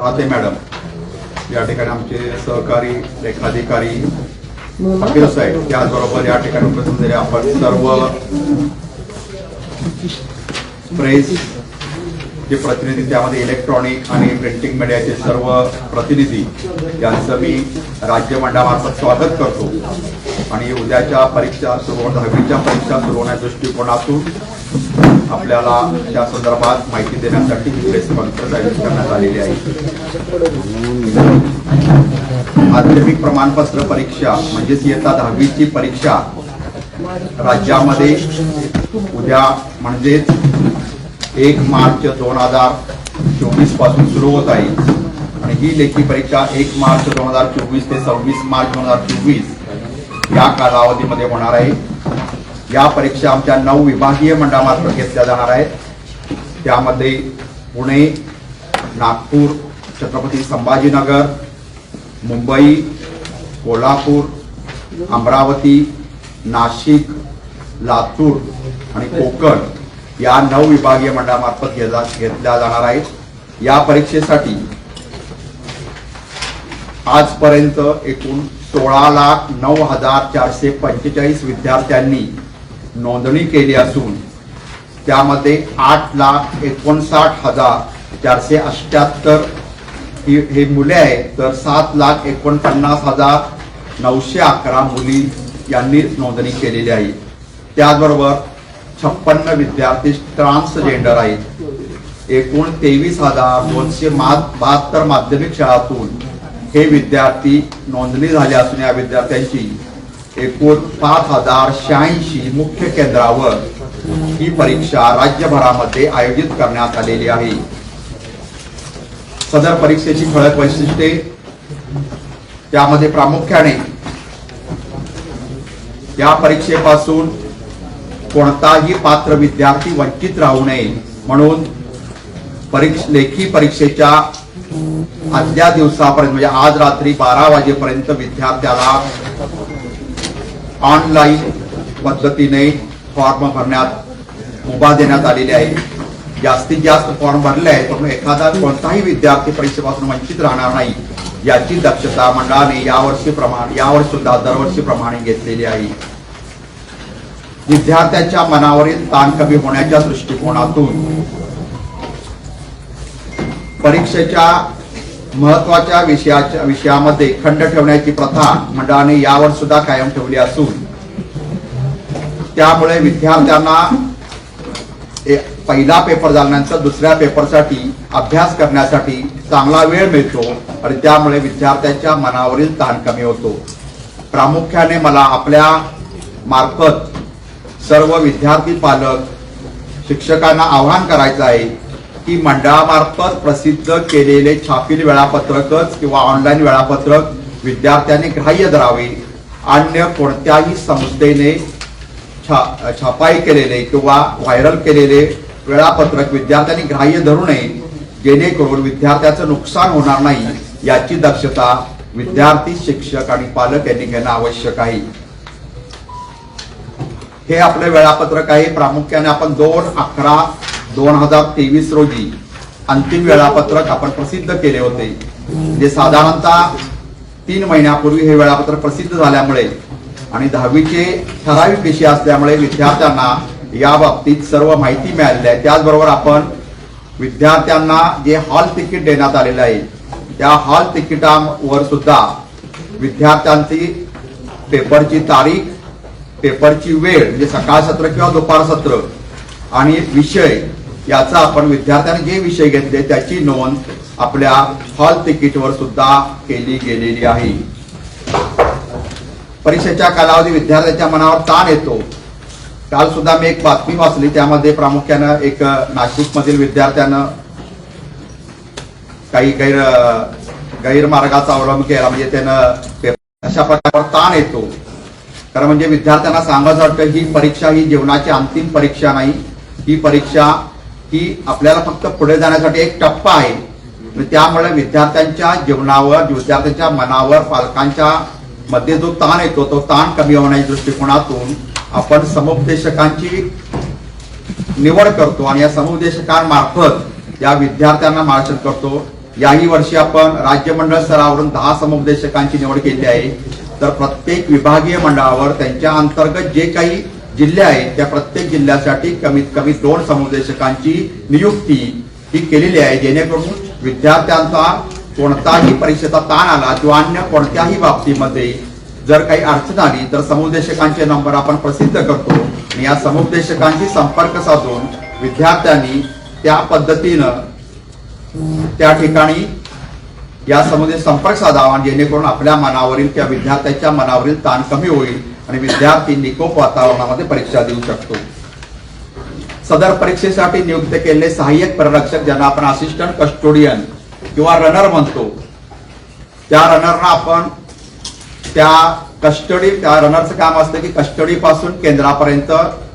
राहते मॅडम, या ठिकाणी आमचे सहकारी लेखाधिकारी फकीर साहेब, त्याचबरोबर या ठिकाणी उपस्थित झालेले आपण सर्व प्रेस जे प्रतिनिधी, त्यामध्ये इलेक्ट्रॉनिक आणि प्रिंटिंग मीडियाचे सर्व प्रतिनिधी यांचं मी राज्य मंडळामार्फत स्वागत करतो. आणि उद्याच्या परीक्षा सुरू 10वीच्या परीक्षा सुरू होण्याच्या दृष्टिकोनातून आपल्याला त्या संदर्भात माहिती देण्यासाठी ही प्रेस कॉन्फरन्स आयोजित करण्यात आलेली आहे. माध्यमिक प्रमाणपत्र परीक्षा म्हणजेच इयत्ता 10वीची परीक्षा राज्यामध्ये उद्या म्हणजेच 1 मार्च 2024 पासून सुरू होत आहे. आणि ही लेखी परीक्षा 1 मार्च 2024 ते 26 मार्च 2024 या कालावधीमध्ये होणार आहे. या परीक्षा आमच्या 9 विभागीय मंडळामार्फत घेतल्या जाणार आहेत. त्यामध्ये पुणे, नागपूर, छत्रपती संभाजीनगर, मुंबई, कोल्हापूर, अमरावती, नाशिक, लातूर आणि कोकण या 9 विभागीय मंडळामार्फत घेतल्या जाणार आहेत. या परीक्षेसाठी आजपर्यंत एकूण 16,09,445 विद्यार्थ्यांनी नोंदणी केली असून त्यामध्ये 8,59,478 हे मुले आहेत, तर 7,49,911 मुली यांनी नोंदणी केलेली आहे. त्याचबरोबर 56 विद्यार्थी ट्रान्सजेंडर आहेत. एकूण 23,272 माध्यमिक शाळांतून हे विद्यार्थी नोंदणी झाले असून या विद्यार्थ्यांची एकूण 5,086 मुख्य केंद्रावर ही परीक्षा राज्यभरामध्ये आयोजित करण्यात आलेली आहे. सदर परीक्षेची ठळक वैशिष्ट्ये, त्यामध्ये प्रामुख्याने या परीक्षेपासून कोणताही पात्र विद्यार्थी वंचित राहू नये म्हणून लेखी परीक्षेच्या आदल्या दिवसापर्यंत म्हणजे आज रात्री 12 वाजेपर्यंत विद्यार्थ्याला ऑनलाईन पद्धतीने फॉर्म भरण्यात मुभा देण्यात आलेली आहे. जास्तीत जास्त फॉर्म भरले आहेत, पण एखादा कोणताही विद्यार्थी परीक्षेपासून वंचित राहणार नाही याची दक्षता मंडळाने यावर्षी सुद्धा दरवर्षीप्रमाणे घेतलेली आहे. विद्यार्थ्यांच्या मनावरील ताण कमी होण्याच्या दृष्टिकोनातून परीक्षेच्या महत्वाच्या विषयामध्ये खंड ठेवण्याची प्रथा मंडळाने यावर सुद्धा कायम ठेवली असून त्यामुळे विद्यार्थ्यांना पहिला पेपर झाल्यानंतर दुसऱ्या पेपरसाठी अभ्यास करण्यासाठी चांगला वेळ मिळतो आणि त्यामुळे विद्यार्थ्यांच्या मनावरील ताण कमी होतो. प्रामुख्याने मला आपल्या मार्फत सर्व विद्यार्थी पालक शिक्षकांना आवाहन करायचं आहे की मंडळामार्फत प्रसिद्ध केलेले छापील वेळापत्रकच किंवा ऑनलाईन वेळापत्रक विद्यार्थ्यांनी ग्राह्य धरावे. अन्य कोणत्याही संस्थेने छापाई केलेले किंवा व्हायरल केलेले वेळापत्रक विद्यार्थ्यांनी ग्राह्य धरू नये, जेणेकरून विद्यार्थ्याचं नुकसान होणार नाही याची दक्षता विद्यार्थी, शिक्षक आणि पालक यांनी घेणं आवश्यक आहे. हे आपले वेळापत्रक आहे. प्रामुख्याने आपण 2/11/2023 रोजी अंतिम वेळापत्रक आपण प्रसिद्ध केले होते. जे साधारणतः 3 महिन्यापूर्वी हे वेळापत्रक प्रसिद्ध झाल्यामुळे आणि 10वीचे ठराविक विषय असल्यामुळे विद्यार्थ्यांना या बाबतीत सर्व माहिती मिळालेली आहे. त्याचबरोबर आपण विद्यार्थ्यांना जे हॉल तिकीट देण्यात आलेलं आहे त्या हॉल तिकिटावर सुद्धा विद्यार्थ्यांची पेपरची तारीख, पेपरची वेळ म्हणजे सकाळ सत्र किंवा दुपार सत्र आणि विषय याचा आपण विद्यार्थ्यांनी जे विषय घेतले त्याची नोंद आपल्या हॉल तिकीटवर सुद्धा केली गेलेली आहे. परीक्षेच्या कालावधी विद्यार्थ्यांच्या मनावर ताण येतो. काल सुद्धा मी एक बातमी वाचली, त्यामध्ये प्रामुख्यानं एक नाशिकमधील विद्यार्थ्यानं काही गैरमार्गाचा अवलंब केला, म्हणजे त्यानं अशा प्रकारे ताण येतो. कारण म्हणजे विद्यार्थ्यांना सांगायचं वाटतं ही परीक्षा ही जीवनाची अंतिम परीक्षा नाही. ही परीक्षा ही आपल्याला फक्त पुढे जाण्यासाठी एक टप्पा आहे. त्यामुळे विद्यार्थ्यांच्या जीवनावर, विद्यार्थ्यांच्या मनावर, पालकांच्या मध्ये जो ताण येतो तो ताण कमी होण्याच्या दृष्टिकोनातून आपण समुपदेशकांची निवड करतो आणि या समुपदेशकांमार्फत या विद्यार्थ्यांना मार्गदर्शन करतो. याही वर्षी आपण राज्य मंडळ स्तरावरून 10 समुपदेशकांची निवड केली आहे. तर प्रत्येक विभागीय मंडळावर त्यांच्या अंतर्गत जे काही जिल्हे आहेत त्या प्रत्येक जिल्ह्यासाठी कमीत कमी 2 समुपदेशकांची नियुक्ती ही केलेली आहे, जेणेकरून विद्यार्थ्यांचा कोणताही परीक्षेचा ताण आला किंवा अन्य कोणत्याही बाबतीमध्ये जर काही अडचण आली तर समुपदेशकांचे नंबर आपण प्रसिद्ध करतो आणि या समुपदेशकांशी संपर्क साधून विद्यार्थ्यांनी त्या पद्धतीनं त्या ठिकाणी या समुदेश संपर्क साधावा, जेणेकरून आपल्या मनावरील किंवा विद्यार्थ्यांच्या मनावरील ताण कमी होईल आणि विद्यार्थी निकोप वातावरणामध्ये परीक्षा देऊ शकतो. सदर परीक्षेसाठी नियुक्त केलेले सहाय्यक परिरक्षक ज्यांना आपण असिस्टंट कस्टोडियन किंवा रनर म्हणतो, त्या रनरना आपण त्या रनरचं काम असतं की कस्टडी पासून केंद्रापर्यंत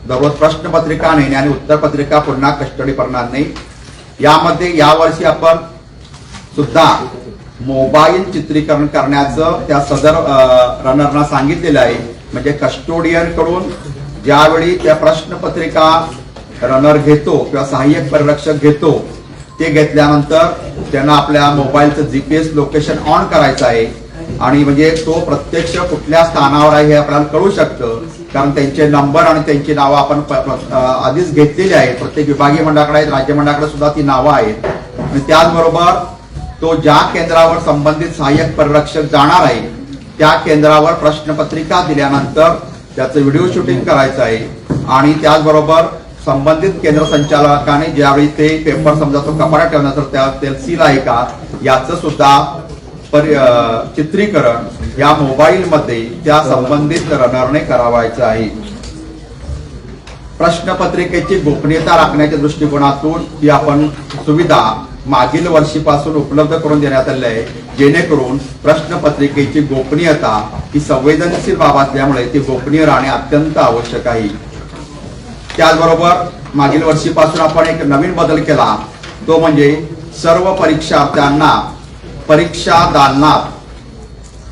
दररोज प्रश्नपत्रिका नेणे आणि उत्तरपत्रिका पुन्हा कस्टडी आणणे. यामध्ये यावर्षी आपण सुद्धा मोबाईल चित्रीकरण करण्याचं त्या सदर रनरना सांगितलेलं आहे. म्हणजे कस्टोडियन कडून ज्यावेळी त्या प्रश्नपत्रिका रनर घेतो किंवा सहाय्यक परिरक्षक घेतो, ते घेतल्यानंतर त्यांना आपल्या मोबाईलचं जीपीएस लोकेशन ऑन करायचं आहे आणि म्हणजे तो प्रत्यक्ष कुठल्या स्थानावर आहे हे आपल्याला कळू शकतं, कारण त्यांचे नंबर आणि त्यांची नावं आपण आधीच घेतलेली आहेत. प्रत्येक विभागीय मंडळाकडे आहेत, राज्य मंडळाकडे सुद्धा ती नावं आहेत. आणि त्याचबरोबर तो ज्या केंद्रावर संबंधित सहाय्यक परिरक्षक जाणार आहे त्या केंद्रावर प्रश्नपत्रिका दिल्यानंतर त्याचं व्हिडिओ शूटिंग करायचं आहे आणि त्याचबरोबर संबंधित केंद्र संचालकाने ज्यावेळी ते पेपर समजा तो कपाटात ठेवण्याचं त्या सील आहे का याचं सुद्धा चित्रीकरण या मोबाईलमध्ये त्या संबंधित रनरने करावायचं आहे. प्रश्नपत्रिकेची गोपनीयता राखण्याच्या दृष्टिकोनातून ही आपण सुविधा मागील वर्षीपासून उपलब्ध करून देण्यात आली आहे, जेणेकरून प्रश्नपत्रिकेची गोपनीयता ही संवेदनशील बाब असल्यामुळे ती गोपनीय राहणे अत्यंत आवश्यक आहे. त्याचबरोबर मागील वर्षीपासून आपण एक नवीन बदल केला, तो म्हणजे सर्व परीक्षार्थ्यांना परीक्षा दालनात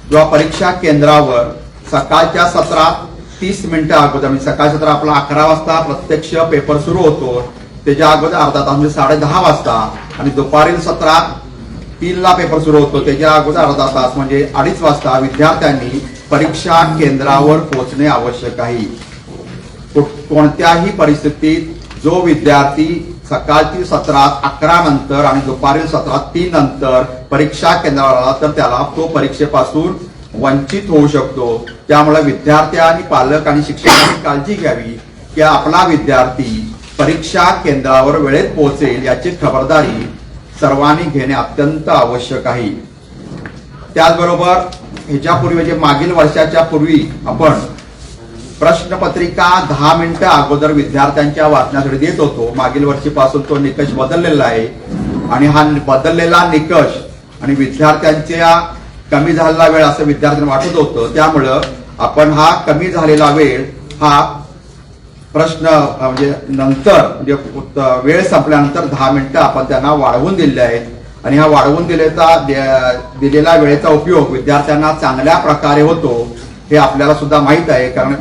किंवा परीक्षा केंद्रावर सकाळच्या सत्रात 30 मिनिटं अगोदर, म्हणजे सकाळच्या सत्र आपला 11 वाजता प्रत्यक्ष पेपर सुरू होतो, त्याच्या अगोदर अर्धा तास म्हणजे 10:30 वाजता, आणि दुपारील सत्रात 3ला पेपर सुरू होतो, त्याच्या अगोदर अर्धा तास म्हणजे 2:30 वाजता विद्यार्थ्यांनी परीक्षा केंद्रावर पोहोचणे आवश्यक आहे. कोणत्याही परिस्थितीत जो विद्यार्थी सकाळची सत्रात 11 नंतर आणि दुपारील सत्रात 3 नंतर परीक्षा केंद्रावर आला तर त्याला तो परीक्षेपासून वंचित होऊ शकतो. त्यामुळे विद्यार्थ्यांनी, पालक आणि शिक्षकांनी काळजी घ्यावी की आपला विद्यार्थी परीक्षा केंद्रावर वेळेत पोहोचेल याची खबरदारी सर्वांनी घेणे अत्यंत आवश्यक आहे. त्याचबरोबर ह्याच्यापूर्वी म्हणजे मागील वर्षाच्या पूर्वी आपण प्रश्नपत्रिका 10 मिनिटं अगोदर विद्यार्थ्यांच्या वाचण्यासाठी देत होतो. मागील वर्षीपासून तो निकष बदललेला आहे आणि हा बदललेला निकष आणि विद्यार्थ्यांच्या कमी झालेला वेळ असं विद्यार्थ्यांना वाटत होतं, त्यामुळं आपण हा कमी झालेला वेळ हा प्रश्न म्हणजे नंतर म्हणजे वेळ संपल्यानंतर 10 मिनिटं आपण त्यांना वाढवून दिलेले आहेत आणि हा वाढवून दिलेला वेळेचा उपयोग विद्यार्थ्यांना चांगल्या प्रकारे होतो हे आपल्याला सुद्धा माहित आहे. कारण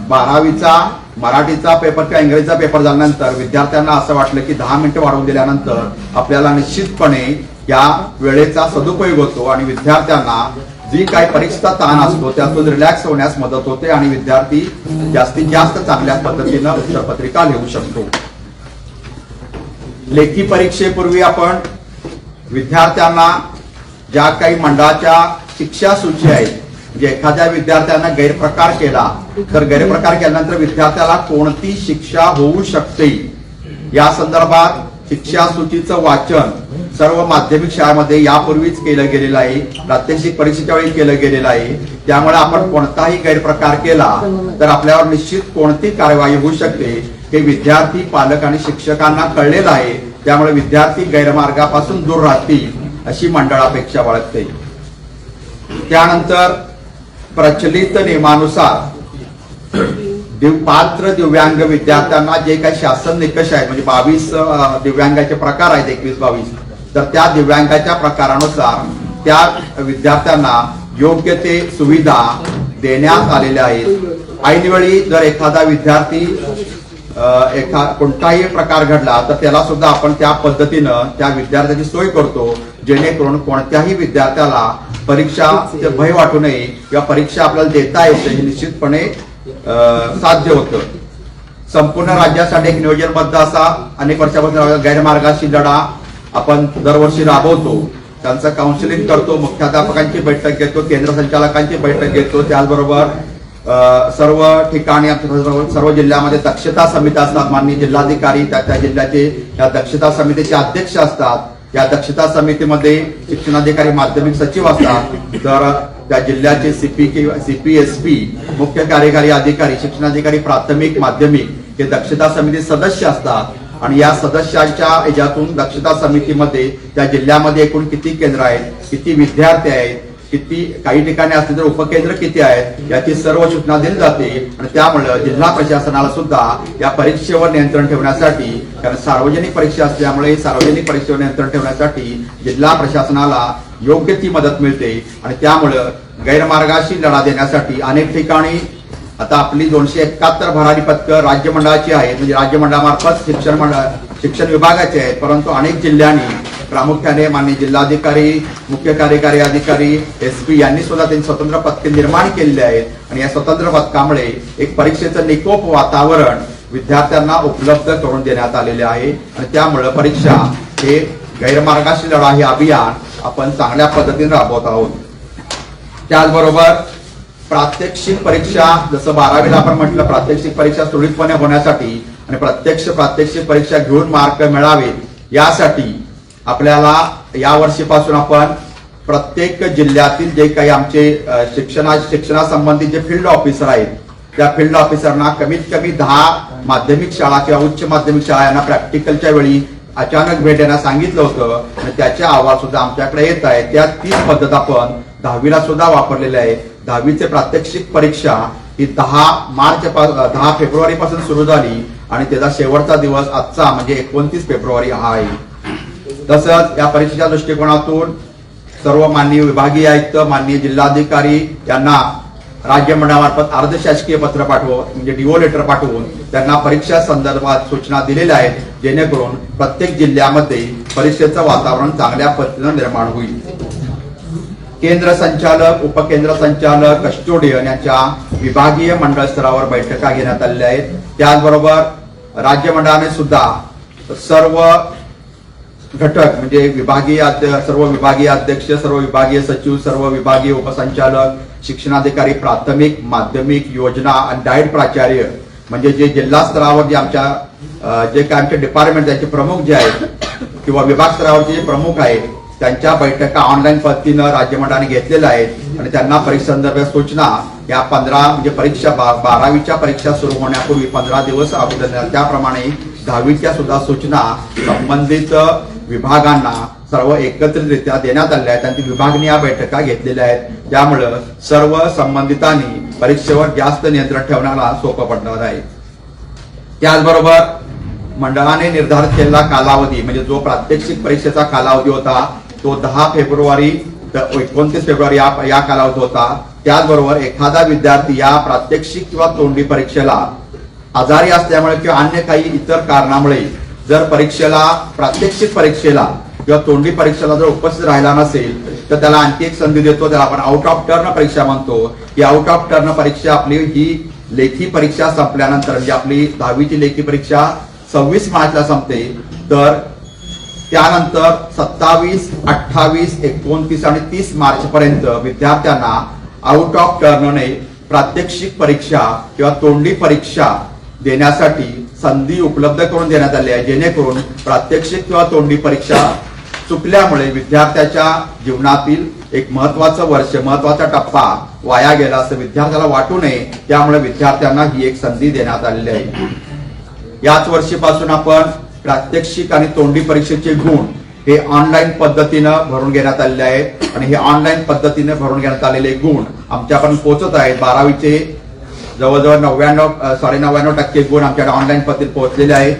12वीचा मराठीचा पेपर किंवा इंग्रजीचा पेपर झाल्यानंतर विद्यार्थ्यांना असं वाटलं की 10 मिनिटं वाढवून दिल्यानंतर आपल्याला निश्चितपणे या वेळेचा सदुपयोग होतो आणि विद्यार्थ्यांना जी काही परीक्षेचा ताण असतो त्यातून रिलॅक्स होण्यास मदत होते आणि विद्यार्थी जास्तीत जास्त चांगल्या पद्धतीनं उत्तरपत्रिका लिहू शकतो. लेखी परीक्षेपूर्वी आपण विद्यार्थ्यांना ज्या काही मंडळाच्या शिक्षा सूची आहेत, म्हणजे एखाद्या विद्यार्थ्यांना गैरप्रकार केला तर गैरप्रकार केल्यानंतर विद्यार्थ्याला कोणती शिक्षा होऊ शकते या संदर्भात शिक्षा सूचीचं वाचन सर्व माध्यमिक शाळेमध्ये यापूर्वीच केलं गेलेलं आहे, प्रात्यक्षिक परीक्षेच्या वेळी केलं गेलेलं आहे. त्यामुळे आपण कोणताही गैरप्रकार केला तर आपल्यावर निश्चित कोणती कार्यवाही होऊ शकते हे विद्यार्थी, पालक आणि शिक्षकांना कळलेलं आहे. त्यामुळे विद्यार्थी गैरमार्गापासून दूर राहतील अशी मंडळापेक्षा बाळगते. त्यानंतर प्रचलित नियमानुसार पात्र दिव्यांग विद्यार्थ्यांना जे काही शासन निकष आहेत, म्हणजे 22 दिव्यांगाचे प्रकार आहेत, 21-22, तर त्या दिव्यांगाच्या प्रकारानुसार त्या विद्यार्थ्यांना योग्य ते सुविधा देण्यात आलेल्या आहेत. ऐनवेळी जर एखादा विद्यार्थी कोणताही प्रकार घडला तर त्याला सुद्धा आपण त्या पद्धतीनं त्या विद्यार्थ्याची सोय करतो, जेणेकरून कोणत्याही विद्यार्थ्याला परीक्षाचे भय वाटू नये किंवा परीक्षा आपल्याला देता येते हे निश्चितपणे साध्य होतं. संपूर्ण राज्यासाठी एक नियोजनबद्ध असा अनेक वर्षापासून गैरमार्गाशी लढा आपण दरवर्षी राबवतो. त्यांचं काउन्सिलिंग करतो, मुख्याध्यापकांची बैठक घेतो, केंद्र संचालकांची बैठक घेतो. त्याचबरोबर सर्व ठिकाणी सर्व जिल्ह्यामध्ये दक्षता समित्या असतात. माननीय जिल्हाधिकारी त्या जिल्ह्याचे या दक्षता समितीचे अध्यक्ष असतात. या दक्षता समितीमध्ये शिक्षणाधिकारी माध्यमिक सचिव असतात. तर त्या जिल्ह्याचे सीपीएसपी मुख्य कार्यकारी अधिकारी शिक्षणाधिकारी प्राथमिक माध्यमिक हे दक्षता समिती सदस्य असतात. आणि या सदस्यांच्या याच्यातून दक्षता समितीमध्ये त्या जिल्ह्यामध्ये एकूण किती केंद्र आहेत, किती विद्यार्थी आहेत, किती काही ठिकाणी असले तर उपकेंद्र किती आहेत याची सर्व सूचना दिली जाते. आणि त्यामुळे जिल्हा प्रशासनाला सुद्धा या परीक्षेवर नियंत्रण ठेवण्यासाठी, कारण सार्वजनिक परीक्षा असल्यामुळे सार्वजनिक परीक्षेवर नियंत्रण ठेवण्यासाठी जिल्हा प्रशासनाला योग्य ती मदत मिळते. आणि त्यामुळं गैरमार्गाशी लढा देण्यासाठी अनेक ठिकाणी आता आपली 271 भरारी पथकं राज्य मंडळाची आहेत, म्हणजे राज्य मंडळामार्फत शिक्षण विभागाचे आहेत. परंतु अनेक जिल्ह्यांनी प्रामुख्याने माननीय जिल्हाधिकारी, मुख्य कार्यकारी अधिकारी, एसपी यांनी सुद्धा त्यांनी स्वतंत्र पथके निर्माण केलेली आहेत. आणि या स्वतंत्र पथकामुळे एक परीक्षेचं निकोप वातावरण विद्यार्थ्यांना उपलब्ध करून देण्यात आलेले आहे. आणि त्यामुळे परीक्षा हे गैरमार्गाशी लढा हे अभियान आपण चांगल्या पद्धतीने राबवत आहोत. त्याचबरोबर प्रात्यक्षिक परीक्षा, जसं 12वीला आपण म्हटलं, प्रात्यक्षिक परीक्षा सुरळीतपणे होण्यासाठी आणि प्रात्यक्षिक परीक्षा घेऊन मार्क मिळावेत यासाठी आपल्याला या वर्षीपासून आपण प्रत्येक जिल्ह्यातील जे काही आमचे शिक्षणासंबंधित जे फील्ड ऑफिसर आहेत त्या फील्ड ऑफिसरना कमीत कमी 10 माध्यमिक शाळा किंवा उच्च माध्यमिक शाळा यांना प्रॅक्टिकलच्या वेळी अचानक भेट देण्यास सांगितलं होतं. आणि त्याचे अहवाल सुद्धा आमच्याकडे येत आहे. त्या 30 पद्धत आपण 10वीला सुद्धा वापरलेली आहे. 10वीचे प्रात्यक्षिक परीक्षा ही 10 फेब्रुवारी पासून सुरू झाली आणि त्याचा शेवटचा दिवस आजचा म्हणजे 29 फेब्रुवारी हा आहे. तसंच या परीक्षेच्या दृष्टिकोनातून सर्व माननीय विभागीय आयुक्त, माननीय जिल्हाधिकारी यांना राज्य मंडळामार्फत अर्धशासकीय पत्र म्हणजे डीओ लेटर पाठवून त्यांना परीक्षा संदर्भात सूचना दिलेल्या आहेत, जेणेकरून प्रत्येक जिल्ह्यामध्ये परीक्षेचं वातावरण चांगल्या पद्धतीनं निर्माण होईल. केंद्र संचालक, उपकेंद्र संचालक, कस्टोडियन यांच्या विभागीय मंडळ स्तरावर बैठका घेण्यात आलेल्या आहेत. त्याचबरोबर राज्य मंडळाने सुद्धा सर्व घटक म्हणजे सर्व विभागीय अध्यक्ष, सर्व विभागीय सचिव, सर्व विभागीय उपसंचालक, शिक्षणाधिकारी प्राथमिक माध्यमिक योजना आणि डाएट प्राचार्य म्हणजे जे जिल्हा स्तरावर जे आमचे डिपार्टमेंट त्यांचे प्रमुख जे आहेत किंवा विभाग स्तरावरचे जे प्रमुख आहेत त्यांच्या बैठका ऑनलाईन पद्धतीनं राज्य मंडळाने घेतलेल्या आहेत. आणि त्यांना परीक्षेसंदर्भात सूचना या 15 म्हणजे परीक्षा 12वीच्या परीक्षा सुरू होण्यापूर्वी 15 दिवस अगोदर त्याप्रमाणे 10वीच्या सुद्धा सूचना संबंधित विभागांना सर्व एकत्रितरित्या देण्यात आलेल्या आहेत. त्यांची विभागणी या बैठका घेतलेल्या आहेत. त्यामुळं सर्व संबंधितांनी परीक्षेवर जास्त नियंत्रण ठेवण्याला सोपं पडणार आहे. त्याचबरोबर मंडळाने निर्धारित केलेला कालावधी म्हणजे जो प्रात्यक्षिक परीक्षेचा कालावधी होता तो 10 फेब्रुवारी ते 29 फेब्रुवारी या कालावधी होता. त्याचबरोबर एखादा विद्यार्थी या प्रात्यक्षिक किंवा तोंडी परीक्षेला आजारी असल्यामुळे किंवा अन्य काही इतर कारणामुळे जर प्रात्यक्षिक परीक्षेला किंवा तोंडी परीक्षेला जर उपस्थित राहिला नसेल तर त्याला आणखी एक संधी देतो, त्याला आपण आउट ऑफ टर्न परीक्षा म्हणतो. ही आउट ऑफ टर्न परीक्षा आपली ही लेखी परीक्षा संपल्यानंतर म्हणजे आपली 10वीची लेखी परीक्षा 26 मार्चला संपते. तर त्यानंतर 27, 28, 29 आणि 30 मार्च पर्यंत विद्यार्थ्यांना आउट ऑफ टर्नने प्रात्यक्षिक परीक्षा किंवा तोंडी परीक्षा देण्यासाठी संधी उपलब्ध करून देण्यात आली आहे, जेणेकरून प्रात्यक्षिक किंवा तोंडी परीक्षा चुकल्यामुळे विद्यार्थ्याच्या जीवनातील एक महत्वाचा टप्पा वाया गेला असं विद्यार्थ्याला वाटू नये. त्यामुळे विद्यार्थ्यांना ही एक संधी देण्यात आलेली आहे. याच वर्षीपासून आपण प्रात्यक्षिक आणि तोंडी परीक्षेचे गुण हे ऑनलाईन पद्धतीनं भरून घेण्यात आलेले आहेत. आणि हे ऑनलाईन पद्धतीने भरून घेण्यात आलेले गुण आमच्यापर्यंत पोहोचत आहेत. 12वीचे जवळजवळ 99.99% गुण आमच्याकडे ऑनलाईन पद्धतीत पोहोचलेले आहेत.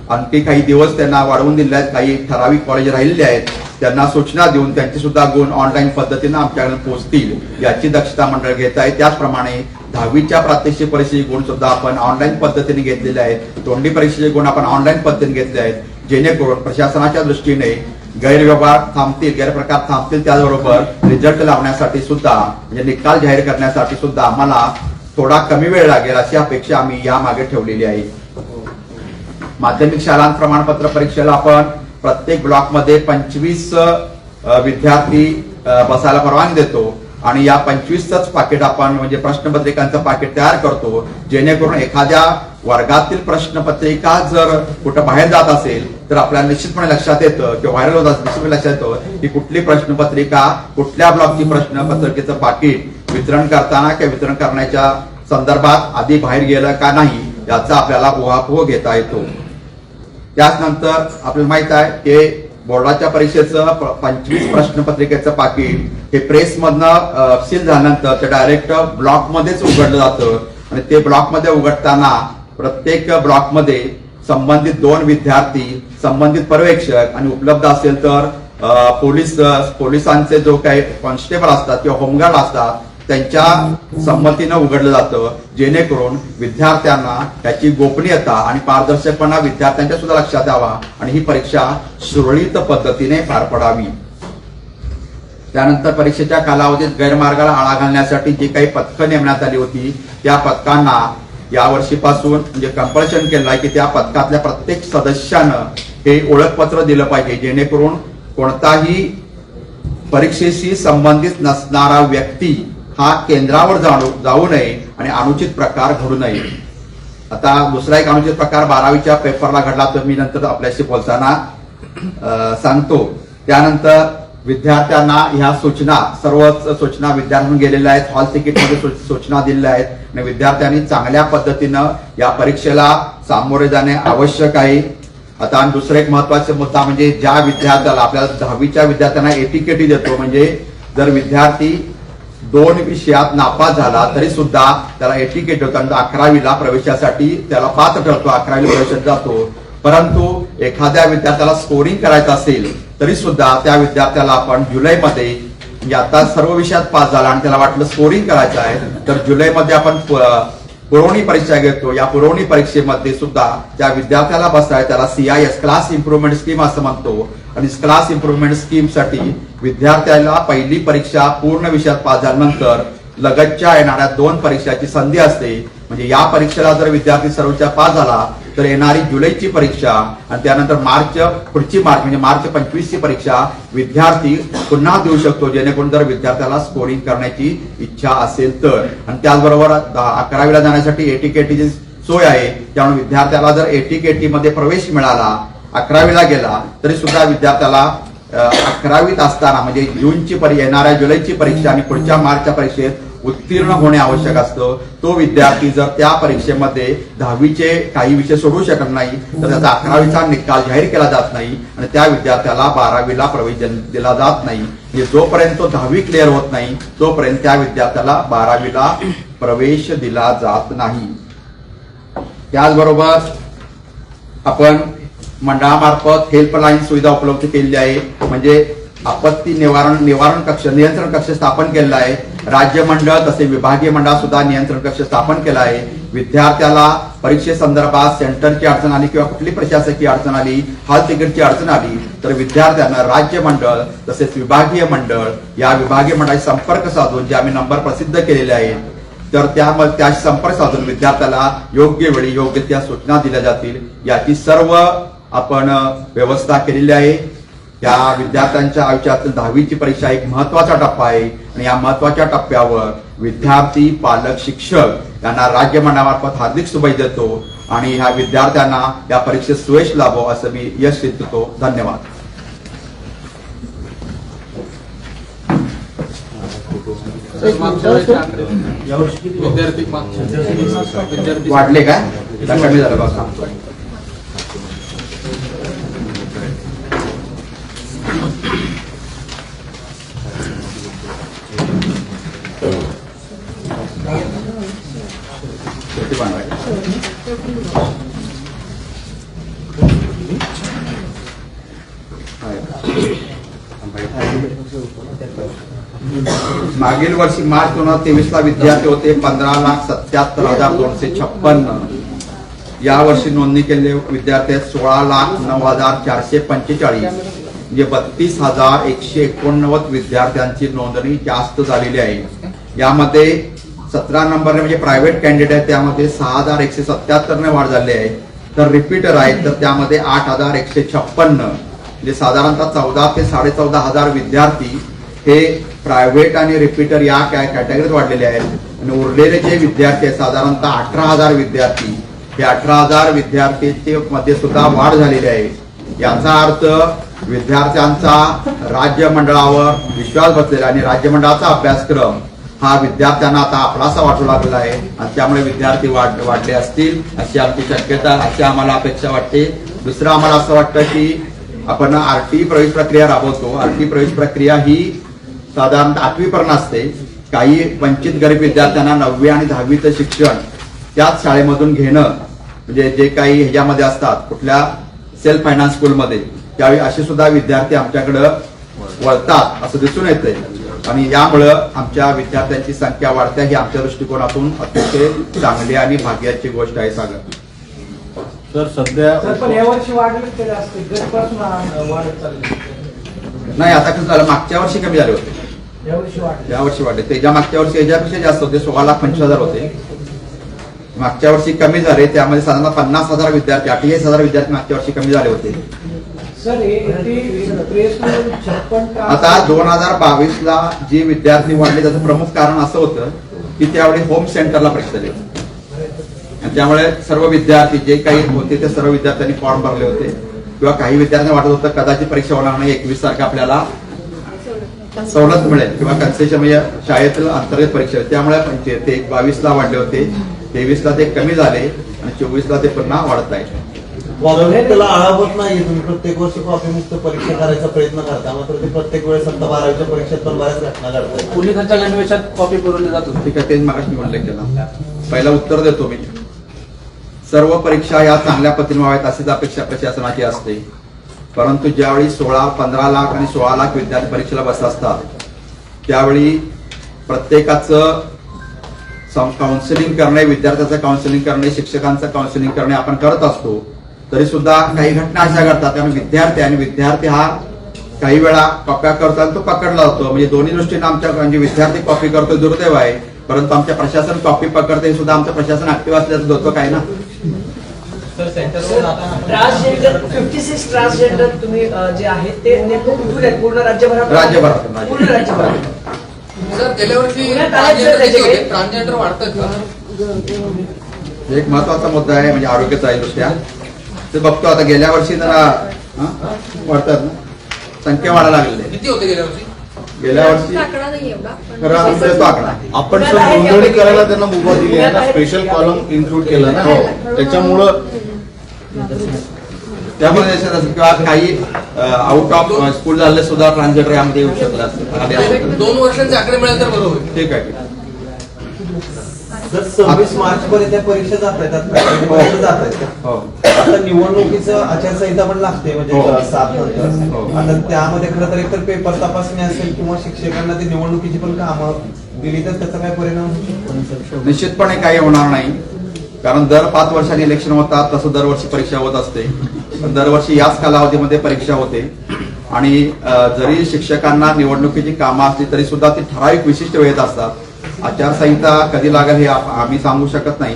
आणखी काही दिवस त्यांना वाढवून दिले आहेत. काही ठराविक कॉलेज राहिलेले आहेत. त्यांना सूचना देऊन त्यांचे सुद्धा गुण ऑनलाईन पद्धतीने आमच्याकडे पोहोचतील याची दक्षता मंडळ घेत आहे. त्याचप्रमाणे 10वीच्या प्रात्यक्षिक परीक्षेचे गुण सुद्धा आपण ऑनलाईन पद्धतीने घेतलेले आहेत. तोंडी परीक्षेचे गुण आपण ऑनलाईन पद्धतीने घेतले आहेत, जेणेकरून प्रशासनाच्या दृष्टीने गैरव्यवहार थांबतील, गैरप्रकार थांबतील. त्याचबरोबर रिझल्ट लावण्यासाठी सुद्धा म्हणजे निकाल जाहीर करण्यासाठी सुद्धा आम्हाला थोडा कमी वेळ लागेल अशी अपेक्षा आम्ही यामागे ठेवलेली आहे. माध्यमिक शाळा प्रमाणपत्र परीक्षेला आपण प्रत्येक ब्लॉकमध्ये 25 विद्यार्थी बसायला परवानगी देतो आणि या 25च पाकिट आपण म्हणजे प्रश्नपत्रिकांचं पाकिट तयार करतो, जेणेकरून एखाद्या वर्गातील प्रश्नपत्रिका जर कुठं बाहेर जात असेल तर आपल्याला निश्चितपणे लक्षात येतं किंवा व्हायरल होत असेल निश्चितपणे लक्षात येतं की कुठली प्रश्नपत्रिका कुठल्या ब्लॉकची प्रश्नपत्रिकेचं पाकिट वितरण करताना किंवा वितरण करण्याच्या संदर्भात आधी बाहेर गेलं का नाही याचा आपल्याला उहापोह घेता येतो. त्याचनंतर आपल्याला माहित आहे की बोर्डाच्या परीक्षेचं 25 प्रश्नपत्रिकेचं पाकिट हे प्रेसमधनं सील झाल्यानंतर ते डायरेक्ट ब्लॉकमध्येच उघडलं जातं आणि ते ब्लॉकमध्ये उघडताना प्रत्येक ब्लॉकमध्ये संबंधित 2 विद्यार्थी, संबंधित पर्यवेक्षक आणि उपलब्ध असेल तर पोलिसांचे जो काही कॉन्स्टेबल असतात किंवा होमगार्ड असतात त्यांच्या संमतीनं उघडलं जातं, जेणेकरून विद्यार्थ्यांना त्याची गोपनीयता आणि पारदर्शकपणा विद्यार्थ्यांच्या सुद्धा लक्षात यावा आणि ही परीक्षा सुरळीत पद्धतीने पार पडावी. त्यानंतर परीक्षेच्या कालावधीत गैरमार्गाला आळा घालण्यासाठी जी काही पथकं नेमण्यात आली होती त्या पथकांना यावर्षीपासून म्हणजे कंपल्शन केलं आहे की त्या पथकातल्या प्रत्येक सदस्यानं हे ओळखपत्र दिलं पाहिजे, जेणेकरून कोणताही परीक्षेशी संबंधित नसणारा व्यक्ती हा केंद्रावर जाऊ नये आणि अनुचित प्रकार घडू नये. आता दुसरा एक अनुचित प्रकार 12वीच्या पेपरला घडला तर मी नंतर आपल्याशी बोलताना सांगतो. त्यानंतर विद्यार्थ्यांना ह्या सूचना सर्वच सूचना विद्यार्थ्यांना गेलेल्या आहेत, हॉल तिकीटमध्ये सूचना दिलेल्या आहेत आणि विद्यार्थ्यांनी चांगल्या पद्धतीनं या परीक्षेला सामोरे जाणे आवश्यक आहे. आता दुसरा एक महत्वाचा मुद्दा म्हणजे ज्या विद्यार्थ्याला आपल्याला 10वीच्या विद्यार्थ्यांना एटीकेटी देतो, म्हणजे जर विद्यार्थी 2 विषयात नापास झाला तरी सुद्धा त्याला एटीकेट होतो आणि 11वीला प्रवेशासाठी त्याला पात्र ठरतो, 11वीला प्रवेशात जातो. परंतु एखाद्या विद्यार्थ्याला स्कोरिंग करायचं असेल तरी सुद्धा त्या विद्यार्थ्याला आपण जुलैमध्ये म्हणजे आता सर्व विषयात पास झाला आणि त्याला वाटलं स्कोरिंग करायचं आहे तर जुलैमध्ये आपण पुरवणी परीक्षा घेतो. या पुरवणी परीक्षेमध्ये सुद्धा त्या विद्यार्थ्याला बसाय त्याला CIS क्लास इम्प्रुव्हमेंट स्कीम असं म्हणतो आणि क्लास इम्प्रुव्हमेंट स्कीम साठी विद्यार्थ्याला पहिली परीक्षा पूर्ण विषयात पास झाल्यानंतर लगतच्या येणाऱ्या 2 परीक्षाची संधी असते. म्हणजे या परीक्षेला जर विद्यार्थी सर्व विषयात पास झाला तर येणारी जुलैची परीक्षा आणि त्यानंतर पुढची मार्च म्हणजे मार्च 25ची परीक्षा विद्यार्थी पुन्हा देऊ शकतो, जेणेकरून जर विद्यार्थ्याला स्कोरिंग करण्याची इच्छा असेल तर. आणि त्याचबरोबर 11वीला जाण्यासाठी एटीकेटीची सोय आहे, त्यामुळे विद्यार्थ्याला जर एटीकेटी मध्ये प्रवेश मिळाला 11वीला गेला तरी सुद्धा विद्यार्थ्याला 11वीत असताना म्हणजे येणाऱ्या जुलैची परीक्षा आणि पुढच्या मार्चच्या परीक्षेत उत्तीर्ण होणे आवश्यक असतं. तो विद्यार्थी जर त्या परीक्षेमध्ये 10वीचे काही विषय सोडू शकत नाही तर त्याचा 11वीचा निकाल जाहीर केला जात नाही आणि त्या विद्यार्थ्याला 12वीला प्रवेश दिला जात नाही. म्हणजे जोपर्यंत तो 10वी क्लिअर होत नाही तोपर्यंत त्या विद्यार्थ्याला 12वीला प्रवेश दिला जात नाही. त्याचबरोबर आपण मंडळामार्फत हेल्पलाईन सुविधा उपलब्ध केलेली आहे, म्हणजे आपत्ती निवारण कक्ष नियंत्रण कक्ष स्थापन केलेला आहे. राज्य मंडळ तसे विभागीय मंडळ सुद्धा नियंत्रण कक्ष स्थापन केला आहे. विद्यार्थ्याला परीक्षेसंदर्भात सेंटरची अडचण आली किंवा कुठली प्रशासकीय अडचण आली, हॉल तिकीटची अडचण आली तर विद्यार्थ्यांना राज्य मंडळ तसेच विभागीय मंडळ या विभागीय मंडळाशी संपर्क साधून जे आम्ही नंबर प्रसिद्ध केलेले आहेत तर त्याशी संपर्क साधून विद्यार्थ्याला योग्य वेळी योग्य त्या सूचना दिल्या जातील याची सर्व आपण व्यवस्था केलेली आहे. या विद्यार्थ्यांच्या आयुष्यातील 10वीची परीक्षा एक महत्वाचा टप्पा आहे आणि या महत्वाच्या टप्प्यावर विद्यार्थी, पालक, शिक्षक यांना राज्य मंडळामार्फत हार्दिक शुभेच्छा देतो आणि ह्या विद्यार्थ्यांना या परीक्षेत सुयश लाभो असं मी यश देतो. धन्यवाद. वाढले काय कमी झालं बघा. मागील वर्षी मार्च 2023 ला विद्यार्थी होते 15,77,256. या वर्षी नोंदणी केलेले विद्यार्थी आहेत 16,09,445, म्हणजे 32,189 विद्यार्थ्यांची नोंदणी जास्त झालेली आहे. यामध्ये 17 नंबरने म्हणजे प्रायव्हेट कॅन्डिडेट आहे त्यामध्ये 6,177 ने वाढ झाली आहे. तर रिपीटर आहेत तर त्यामध्ये 8,156, म्हणजे साधारणतः 14 ते 14,500 विद्यार्थी हे प्रायव्हेट आणि रिपीटर या कॅटेगरीत वाढलेले आहेत. आणि उरलेले जे विद्यार्थी आहेत साधारणतः 18,000 विद्यार्थी, हे 18,000 विद्यार्थीचे मध्ये सुद्धा वाढ झालेली आहे. याचा अर्थ विद्यार्थ्यांचा राज्य मंडळावर विश्वास बसलेला आणि राज्य मंडळाचा अभ्यासक्रम हा विद्यार्थ्यांना आता आपलासा वाटू लागलेला आहे आणि त्यामुळे विद्यार्थी वाढले असतील अशी आमची शक्यता, अशी आम्हाला अपेक्षा वाटते. दुसरं आम्हाला असं वाटतं की आपण आरटी प्रवेश प्रक्रिया राबवतो. आरटी प्रवेश प्रक्रिया ही साधारणतः 8वी पर्यंत असते. काही वंचित गरीब विद्यार्थ्यांना 9वी आणि 10वीचं शिक्षण त्याच शाळेमधून घेणं, म्हणजे जे काही ह्याच्यामध्ये असतात कुठल्या सेल्फ फायनान्स स्कूलमध्ये, त्यावेळी असे सुद्धा विद्यार्थी आमच्याकडे वळतात असं दिसून येते आणि यामुळं आमच्या विद्यार्थ्यांची संख्या वाढते. ही आमच्या दृष्टिकोनातून अतिशय चांगली आणि भाग्याची गोष्ट आहे. सागर सर सध्या पण यावर्षी वाढलं केलं असते गटपासून वाढत चालली. नाही, आता कसं झालं, मागच्या वर्षी कमी झाले होते, यावर्षी वाढले. त्याच्या मागच्या वर्षी याच्यापेक्षा जास्त होते, 16,25,000 होते. मागच्या वर्षी कमी झाले, त्यामध्ये साधारण 50,000 विद्यार्थी, 48,000 विद्यार्थी मागच्या वर्षी कमी झाले होते. आता 2022ला जे विद्यार्थी वाढले त्याचं प्रमुख कारण असं होतं की त्यावेळी होम सेंटरला परीक्षा दिली आणि त्यामुळे सर्व विद्यार्थी जे काही होते ते सर्व विद्यार्थ्यांनी फॉर्म भरले होते किंवा काही विद्यार्थ्यांना वाटत होतं कदाचित परीक्षा होणार नाही, 21 तारखेला आपल्याला सवलत मिळेल किंवा कन्सेशन म्हणजे शाळेतील अंतर्गत परीक्षा, त्यामुळे ते 22ला वाढले होते, 23ला ते कमी झाले आणि 24ला ते पुन्हा वाढत आहे. त्याला आळावत नाही. तुम्ही प्रत्येक वर्षी कॉपीमुक्त परीक्षा करायचा प्रयत्न करता, मात्र ते प्रत्येक वेळेस 12वीच्या परीक्षेत पण बऱ्याच घटना घडतात. पोलिसांच्या गणवेशात कॉपी पुरवली जातो. ठीक आहे, तेच मागाशी मी उल्लेख केला. पहिला उत्तर देतो मी. सर्व परीक्षा या चांगल्या पद्धतीने व्हाव्यात अशीच अपेक्षा प्रशासनाची असते, परंतु ज्यावेळी 15 लाख आणि 16 लाख विद्यार्थी परीक्षेला बसत असतात त्यावेळी प्रत्येकाचं काउन्सिलिंग करणे, विद्यार्थ्याचं काउन्सिलिंग करणे, शिक्षकांचं काउन्सिलिंग करणे आपण करत असतो. तरी सुद्धा काही घटना अशा घडतात त्यामुळे विद्यार्थी हा काही वेळा कॉप्या करतो आणि तो पकडला जातो. म्हणजे दोन्ही दृष्टीने आमच्या म्हणजे विद्यार्थी कॉपी करतो दुर्दैव आहे, परंतु आमच्या प्रशासन कॉपी पकडते हे सुद्धा आमचं प्रशासन ऍक्टिव्ह असल्याचं धोतो काय ना. ट्रान्सजेंडर 56 ट्रान्सजेंडर तुम्ही जे आहेत ते नेमकं कुठून आहेत? पूर्ण राज्यभरात पूर्ण राज्यभरात. सर गेल्या वर्षी ट्रान्सजेंडर वाढतात. एक महत्वाचा मुद्दा आहे म्हणजे आरोग्याचा दृष्ट्या ते बघतो. आता गेल्या वर्षी जरा वाढतात ना, संख्या वाढायला लागलेली आहे. किती होते गेल्या वर्षी? गेल्या वर्षी खरं आमचा तो आकडा आपण सर नोंदणी करायला त्यांना मुभा दिली आहे ना, स्पेशल कॉलम इन्क्लूड केला ना, त्याच्यामुळं त्यामुळे किंवा काही आउट ऑफ स्कूल झाले सुद्धा ट्रान्सजेंडर यामध्ये येऊ शकला असतं. 2 वर्षांचे आकडे मिळाले तर बरोबर. ठीक आहे. जर 26 मार्च पर्यंत त्या परीक्षा जात आहेत हो. आता निवडणुकीचं आचारसंहिता पण लागते म्हणजे हो. 7 नंतर. हो. आता त्यामध्ये खरं तर एकतर पेपर तपासणी असेल किंवा शिक्षकांना ते निवडणुकीची पण कामं दिली तर त्याचा काय परिणाम होऊ शकतो? निश्चितपणे काही होणार नाही, कारण दर 5 वर्षांनी इलेक्शन होतात तसं दरवर्षी परीक्षा होत असते. पण दरवर्षी याच कालावधीमध्ये परीक्षा होते आणि जरी शिक्षकांना निवडणुकीची कामं असली तरी सुद्धा ती ठराविक विशिष्ट वेळेत असतात. आचारसंहिता कधी लागेल हे आम्ही सांगू शकत नाही,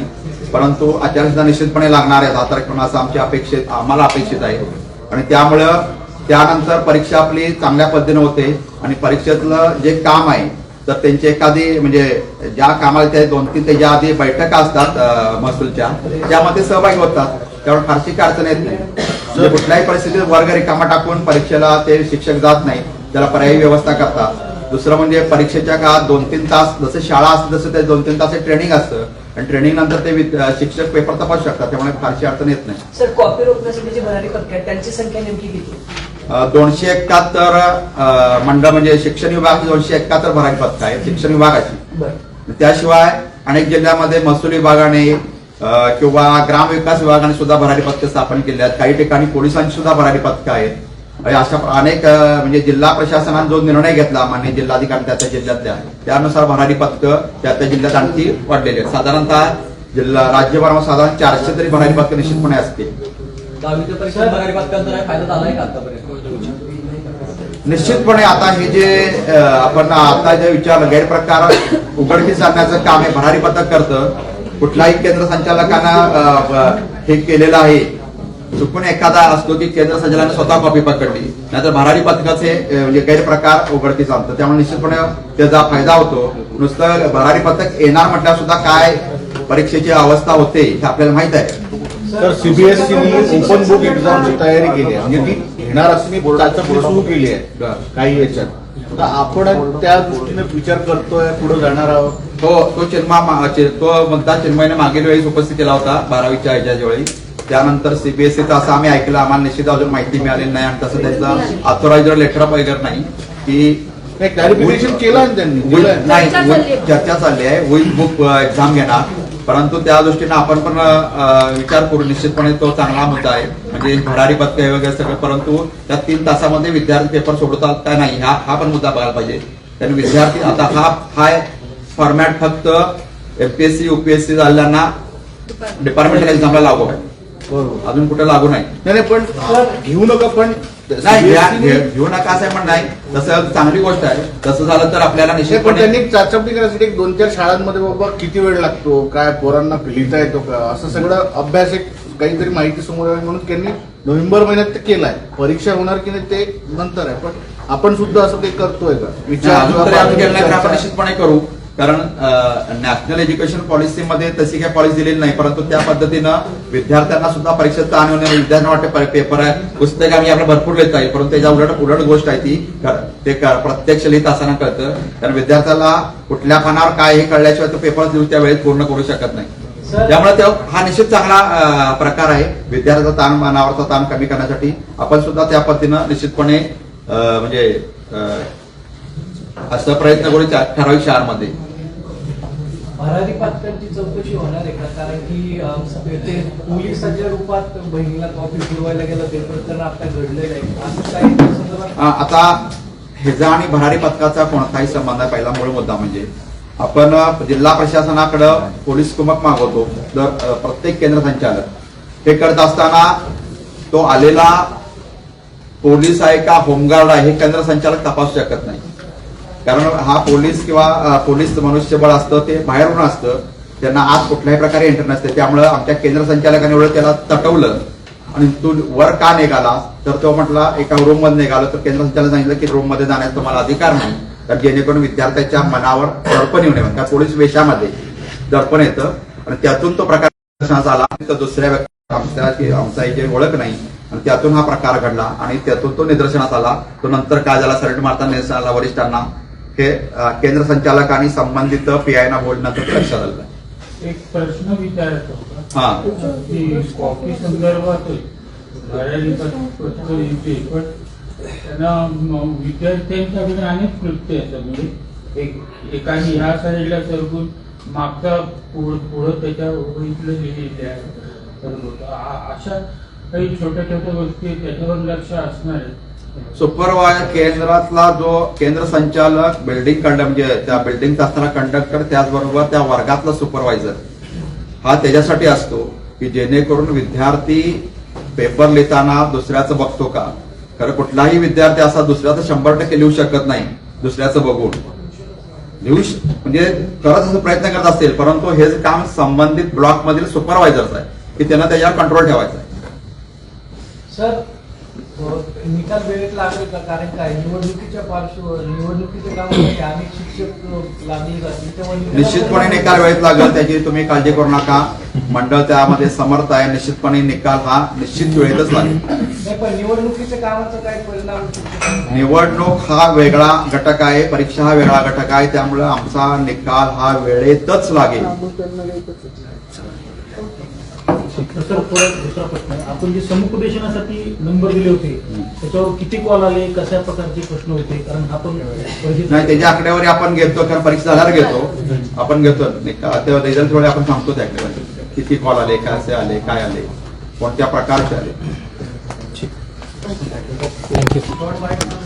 परंतु आचारसंहिता निश्चितपणे लागणार आहे 10 तारखेला असं आम्हाला अपेक्षित आहे. आणि त्यामुळं त्यानंतर परीक्षा आपली चांगल्या पद्धतीने होते आणि परीक्षेतलं जे काम आहे तर त्यांची एखादी म्हणजे ज्या कामाला ते 2-3 त्याच्या आधी बैठका असतात महसूलच्या त्यामध्ये सहभागी होतात, त्यामुळे फारशी काय अडचण येत नाही. म्हणजे कुठल्याही परिस्थितीत वर्ग रिकामा टाकून परीक्षेला ते शिक्षक जात नाही, त्याला पर्यायी व्यवस्था करतात. दुसरं म्हणजे परीक्षेच्या काळात 2-3 तास जसं शाळा असते तसं ते 2-3 तास ट्रेनिंग असतं आणि ट्रेनिंग नंतर ते शिक्षक पेपर तपासू शकतात, त्यामुळे फारशी अडचण येत नाही. सर कॉपी रोखण्यासाठी जे भरारी पथक आहेत त्यांची संख्या नेमकी किती? 271 मंडळ म्हणजे शिक्षण विभाग 271 भरारी पथक आहे शिक्षण विभागाची. त्याशिवाय अनेक जिल्ह्यामध्ये महसूल विभागाने किंवा ग्रामविकास विभागाने सुद्धा भरारी पथकं स्थापन केली आहेत. काही ठिकाणी पोलिसांची सुद्धा भरारी पथकं आहेत. आणि अशा अनेक म्हणजे जिल्हा प्रशासनाने जो निर्णय घेतला मान्य जिल्हाधिकारी त्या जिल्ह्यातल्या त्यानुसार भरारी पथकं त्या जिल्ह्यात आणखी वाढलेली आहेत. साधारणतः जिल्हा राज्यभरामध्ये साधारण 400 तरी भरारी पथकं निश्चितपणे असतील. दहावीच्या परीक्षेत भरारी पथकांचा काय फायदा झालाय का आतापर्यंत? निश्चितपणे आता हे जे आपण आता जे विचारलं गैरप्रकार उघडकीस आणण्याचं काम हे भरारी पथक करतं. कुठल्याही केंद्र संचालकांना हे केलेलं आहे. चुकून एखादा असतो की केंद्र संचालकाने स्वतः कॉपी पकडली नाहीतर भरारी पथकाचे म्हणजे गैरप्रकार उघडकीस आणतं. त्यामुळे निश्चितपणे त्याचा फायदा होतो. नुसतं भरारी पथक येणार म्हटल्यावर सुद्धा काय परीक्षेची अवस्था होते हे आपल्याला माहित आहे. तर सीबीएसईने ओपन बुक एक्झामची तयारी केली आहे, म्हणजे ती घेणार असणे चाचपणी सुरू केली आहे काही याच्यात. तर आपण त्या दृष्टीने विचार करतोय, पुढे जाणार आहोत. तो मुद्दा चिन्मयने मागील वेळी उपस्थित केला होता 12वीच्या ह्याच्या वेळी. त्यानंतर सीबीएसईचं असं आम्ही ऐकलं, आम्हाला निश्चित अजून माहिती मिळालेली नाही आणि तसं त्यांचं ऑथोरायझर लेटर वगैरे नाही की क्लॅरिफिकेशन केलं ना त्यांनी. नाही चर्चा चालली आहे होईल बुक एक्झाम घेणार, परंतु त्या दृष्टीनं आपण पण विचार करू. निश्चितपणे तो चांगला मुद्दा आहे म्हणजे भरारी पथक वगैरे सगळं, परंतु त्या 3 तासामध्ये विद्यार्थी पेपर सोडवतात का नाही हा पण मुद्दा बघायला पाहिजे. कारण विद्यार्थी आता हा फॉर्मॅट फक्त एमपीएससी युपीएससी झालेल्यांना डिपार्टमेंटल एक्झामला लागू आहे, अजून कुठे लागू नाही. नाही पण घेऊ नका, पण नाही घेऊ नका असं पण नाही, तसं चांगली गोष्ट आहे. तसं झालं तर आपल्याला पण निश्चितपणे त्यांनी चाचपणी करण्यासाठी 2-4 शाळांमध्ये बाबा किती वेळ लागतो, काय पोरांना लिहिता येतो का, असं सगळं अभ्यास एक काहीतरी माहिती समोर यावी म्हणून त्यांनी नोव्हेंबर महिन्यात ते केलाय. परीक्षा होणार की नाही ते नंतर आहे, पण आपण सुद्धा असं ते करतोय का अजून तरी आपण केलं नाही तर आपण निश्चितपणे करू. कारण नॅशनल एज्युकेशन पॉलिसीमध्ये तशी काही पॉलिसी दिलेली नाही, परंतु त्या पद्धतीनं विद्यार्थ्यांना सुद्धा परीक्षेत ताण येऊ नये. विद्यार्थ्यांना वाटते पेपर आहे पुस्तक आम्ही आपल्याला भरपूर लिहिता येईल, परंतु त्याच्या उलट गोष्ट आहे ती ते प्रत्यक्ष लिहित असताना कळतं. कारण विद्यार्थ्याला कुठल्या पानावर काय हे कळल्याशिवाय तो पेपर देऊ त्या वेळेत पूर्ण करू शकत नाही. त्यामुळे हा निश्चित चांगला प्रकार आहे. विद्यार्थ्याचा ताण मनावरचा ताण कमी करण्यासाठी आपण सुद्धा त्या पद्धतीनं निश्चितपणे म्हणजे असं प्रयत्न करू ठराविक शहरामध्ये. भरारी पथकांची चौकशी होणार आहे का? कारण की ते पोलिसाच्या रूपात बहिणीला कॉपी पुरवायला गेलं ते प्रकरण आता घडलेलं आहे. असं काही त्या संदर्भात आता ह्याचा आणि भरारी पथकाचा कोणताही संबंध आहे. पहिला मूळ मुद्दा म्हणजे आपण जिल्हा प्रशासनाकडे पोलीस कुमक मागवतो. जर प्रत्येक केंद्र संचालक हे करत असताना तो आलेला पोलीस आहे का होमगार्ड आहे हे केंद्र संचालक तपासू शकत नाही. कारण हा पोलीस किंवा पोलीस मनुष्यबळ असतं ते बाहेरून असतं, त्यांना आत कुठल्याही प्रकारे एंटर नसते. त्यामुळे आमच्या केंद्र संचालकाने एवढं त्याला तटवलं आणि तू वर का निघाला तर तो म्हटला एका रूम मध्ये निघालो. तर केंद्र संचालक सांगितलं की रूम मध्ये जाण्याचा तुम्हाला अधिकार नाही, तर जेणेकरून विद्यार्थ्याच्या मनावर दडपण येऊ नये. त्या पोलीस वेशामध्ये दडपण येतं आणि त्यातून तो प्रकार आला. तर दुसऱ्या व्यक्ती आमचा जे ओळख नाही आणि त्यातून हा प्रकार घडला आणि त्यातून तो निदर्शनास आला. तो नंतर काय झाला सरेंड मारताना निदर्शनास आला वरिष्ठांना. हे केंद्र संचालकांनी संबंधित पीआयना बोलण्याचं लक्षात आलं. एक प्रश्न विचारायचा हा होता की कॉपी संदर्भात भरारी पथक येते, पण त्यांना विद्यार्थ्यांच्याकडे अनेक कृत्य येतात. म्हणजे एकाने ह्या साईडला सरकून मागचा पुढं त्याच्या इथलं लिहिलेले आहे. तर अशा काही छोट्या छोट्या गोष्टी त्याच्यावर लक्ष असणार आहे. सुपरवायझर केंद्रातला जो केंद्र संचालक बिल्डिंग म्हणजे त्या बिल्डिंग असताना कंडक्टर त्याचबरोबर त्या वर्गातला सुपरवायझर हा त्याच्यासाठी असतो की जेणेकरून विद्यार्थी पेपर लिहिताना दुसऱ्याचं बघतो का. कारण कुठलाही विद्यार्थी असा दुसऱ्याचं 100% लिहू शकत नाही. दुसऱ्याचं बघून म्हणजे खरंच असं प्रयत्न करत असेल, परंतु हे काम संबंधित ब्लॉक मधील सुपरवायझरचं आहे की त्यांना त्याच्यावर कंट्रोल ठेवायचा आहे. सर निकाल वेळेत लागेल का? कारण काय निवडणुकीच्या निवडणुकीच्या कामामध्ये अनेक शिक्षक लागले जातील. निश्चितपणे निकाल वेळेत लागेल त्याची तुम्ही काळजी करू नका. मंडळ त्यामध्ये समर्थ आहे. निश्चितपणे निकाल हा निश्चित वेळेतच लागेल. नाही पण निवडणुकीच्या कामाचा काय परिणाम होऊ शकतो? निवडणूक हा वेगळा घटक आहे, परीक्षा हा वेगळा घटक आहे. त्यामुळे आमचा निकाल हा वेळेतच लागेल. सर दुसरा प्रश्न, आपण जे समुपदेशनासाठी नंबर दिले होते त्याच्यावर किती कॉल आले, कशा प्रकारचे प्रश्न होते? कारण आपण नाही त्याच्या आकड्यावर आपण घेतो, कारण परीक्षा झाल्यावर घेतो आपण घेतो रिझल्ट थोडे आपण सांगतो त्या आकड्यावर किती कॉल आले, कसे आले, काय आले, कोणत्या प्रकारचे आले. थँक्यू